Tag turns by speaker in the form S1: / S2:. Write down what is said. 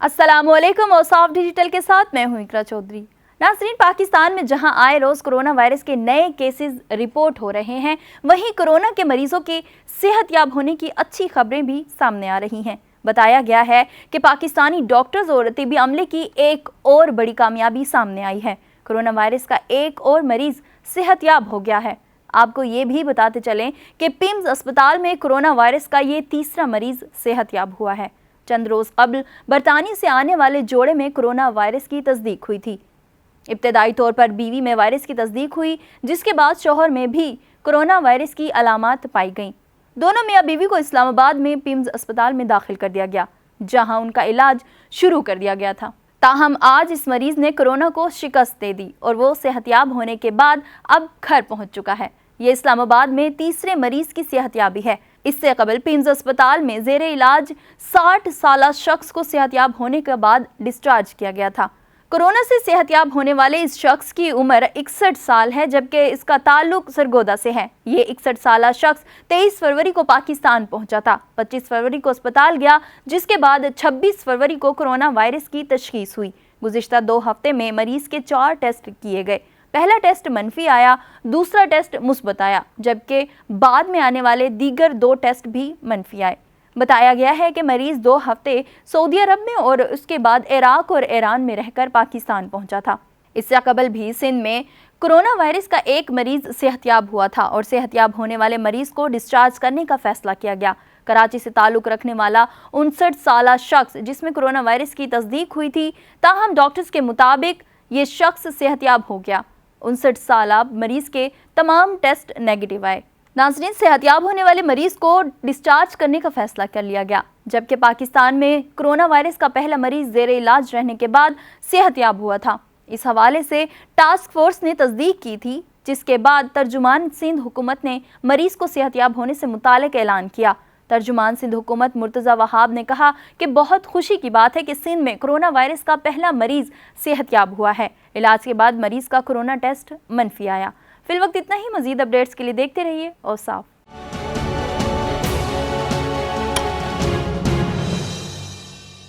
S1: अस्सलाम वालेकुम। औसाफ डिजिटल के साथ मैं हूं इकरा चौधरी। नाज़रीन, पाकिस्तान में जहां आए रोज़ कोरोना वायरस के नए केसेस रिपोर्ट हो रहे हैं, वहीं कोरोना के मरीजों के सेहतयाब होने की अच्छी खबरें भी सामने आ रही हैं। बताया गया है कि पाकिस्तानी डॉक्टर्स और तिब्बी अमले की एक और बड़ी कामयाबी सामने आई है। कोरोना वायरस का एक और मरीज सेहतयाब हो गया है। आपको ये भी बताते चलें कि पिम्स अस्पताल में कोरोना वायरस का ये तीसरा मरीज सेहतयाब हुआ है। चंद रोज कबल बरतानिया से आने वाले जोड़े में कोरोना वायरस की तस्दीक हुई थी। इब्तदाई तौर पर बीवी में वायरस की तस्दीक हुई, जिसके बाद शौहर में भी कोरोना वायरस की अलामात पाई गईं। दोनों मियां बीवी को इस्लामाबाद में पिम्स अस्पताल में दाखिल कर दिया गया, जहां उनका इलाज शुरू कर दिया गया था। ताहम आज इस मरीज ने कोरोना को शिकस्त दे दी और वो सेहतयाब होने के बाद अब घर पहुंच चुका है। ये इस्लामाबाद में तीसरे मरीज की सेहतयाबी है। इससे कबल पिम्स अस्पताल में ज़ेरे इलाज 60 साला शख्स को सेहतयाब होने के बाद डिस्चार्ज किया गया था। कोरोना से सेहतयाब होने वाले इस शख्स की उम्र 61 साल है, जबकि इसका ताल्लुक सरगोदा से है। ये 61 साला शख्स 23 फरवरी को पाकिस्तान पहुंचा था। 25 फरवरी को अस्पताल गया, जिसके बाद 26 फरवरी को कोरोना वायरस की तशखीस हुई। गुज़िश्ता 2 हफ्ते में मरीज के 4 टेस्ट किए गए। पहला टेस्ट मनफी आया, दूसरा टेस्ट मुस्बत आया, जबकि बाद में आने वाले दीगर 2 टेस्ट भी मनफी आए। बताया गया है कि मरीज 2 हफ्ते सऊदी अरब में और उसके बाद इराक और ईरान में रहकर पाकिस्तान पहुंचा था। इससे कबल भी सिंध में कोरोना वायरस का एक मरीज सेहतयाब हुआ था और सेहतयाब होने वाले मरीज को डिस्चार्ज करने का फैसला किया गया। कराची से ताल्लुक रखने वाला 59 साला शख्स जिसमें कोरोना वायरस की तस्दीक हुई थी, ताहम डॉक्टर्स के मुताबिक ये शख्स सेहतयाब हो गया। 59 साला मरीज के तमाम टेस्ट नेगेटिव आए। नाज़रीन, सेहतयाब होने वाले मरीज को डिस्चार्ज करने का फैसला कर लिया गया, जबकि पाकिस्तान में कोरोना वायरस का पहला मरीज ज़ेरे इलाज रहने के बाद सेहतयाब हुआ था। इस हवाले से टास्क फोर्स ने तस्दीक की थी, जिसके बाद तर्जुमान सिंध हुकूमत ने मरीज को सेहतयाब होने से मुतालिक ऐलान किया। तर्जुमान सिंध हुकूमत मुर्तज़ा वहाब ने कहा कि बहुत खुशी की बात है कि सिंध में कोरोना वायरस का पहला मरीज सेहतयाब हुआ है। इलाज के बाद मरीज का कोरोना टेस्ट मनफी आया। फिलवक्त इतना ही। मजीद अपडेट्स के लिए देखते रहिए औसाफ।